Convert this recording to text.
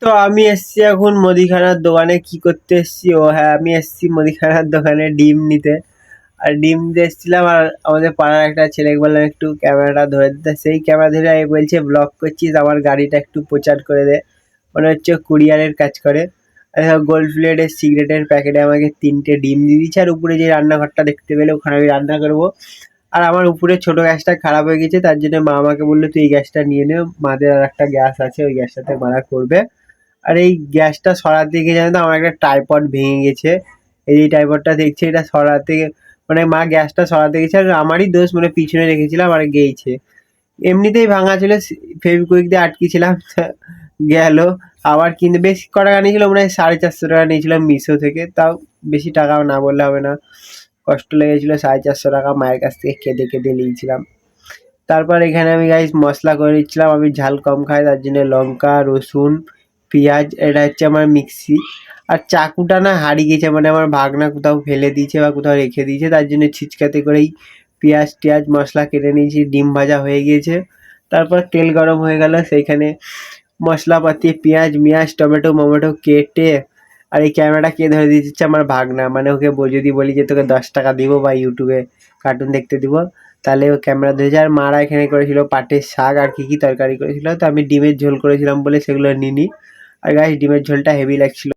তো আমি এসছি এখন মুদিখানার দোকানে। কি করতে এসছি? ও হ্যাঁ, আমি এসছি মুদিখানার দোকানে ডিম নিতে। আর ডিম নিতে এসছিলাম, আর আমাদের পাড়ার একটা ছেলেকে বললাম একটু ক্যামেরাটা ধরে দিতে। সেই ক্যামেরা ধরে আমি বলছে, ব্লগ করছিস, আমার গাড়িটা একটু প্রচার করে দে। মনে হচ্ছে কুরিয়ারের কাজ করে। গোল্ড প্লেটের সিগারেটের প্যাকেটে আমাকে 3টে ডিম দিয়ে দিচ্ছে, আর উপরে যে রান্নাঘরটা দেখতে পেলে ওখানে আমি রান্না করবো। আর আমার উপরে ছোট গ্যাসটা খারাপ হয়ে গেছে, তার জন্য মা আমাকে বললো তুই এই গ্যাসটা নিয়ে নে, মাদের আর একটা গ্যাস আছে, ওই গ্যাসটাতে মারা করবে। আর এই গ্যাসটা সরাতে গিয়ে জানো তো আমার একটা ট্রাইপড ভেঙে গেছে। এই যে ট্রাইপডটা দেখছি, এটা সরাতে মানে মা গ্যাসটা সরাতে গেছে, আর আমারই দোষ, মানে পিছনে রেখেছিলাম আর গেইছে। এমনিতেই ভাঙা ছিল, ফেভিকুইক দিয়ে আটকেছিলাম, গেল। আবার কিন্তু বেশি ক টাকা নিয়েছিল, মনে হয় 450 টাকা নিয়েছিলাম মিশো থেকে। তাও বেশি টাকাও না বললে হবে না, কষ্ট লেগেছিল। 450 টাকা মায়ের কাছ থেকে কেঁদে কেঁদে নিয়েছিলাম। তারপর এখানে আমি গাইস মশলা করে নিচ্ছিলাম। আমি ঝাল কম খাই, তার জন্য লঙ্কা, রসুন, পেঁয়াজ, এটা হচ্ছে আমার মিক্সি। আর চাকুটা না হারিয়ে গেছে, মানে আমার ভাগনা কোথাও ফেলে দিয়েছে বা কোথাও রেখে দিয়েছে, তার জন্য ছিচকাতে করেই পেঁয়াজ টিয়াজ মশলা কেটে নিয়েছি। ডিম ভাজা হয়ে গিয়েছে। তারপর তেল গরম হয়ে গেল, সেইখানে মশলাপাতি পেঁয়াজ মিয়াজ টমেটো মমেটো কেটে। আর এই ক্যামেরাটা কে ধরে দিচ্ছে? আমার ভাগনা। মানে ওকে যদি বলি যে তোকে 10 টাকা দিব বা ইউটিউবে কার্টুন দেখতে দিব, তাহলে ও ক্যামেরা ধরেছে। আর মারা এখানে করেছিল পাটের শাক আর কি কি তরকারি করেছিল। তো আমি ডিমের ঝোল করেছিলাম বলে সেগুলো নিনি। আর গাইস ডিমের ঝোলটা হেভি লাগছিল।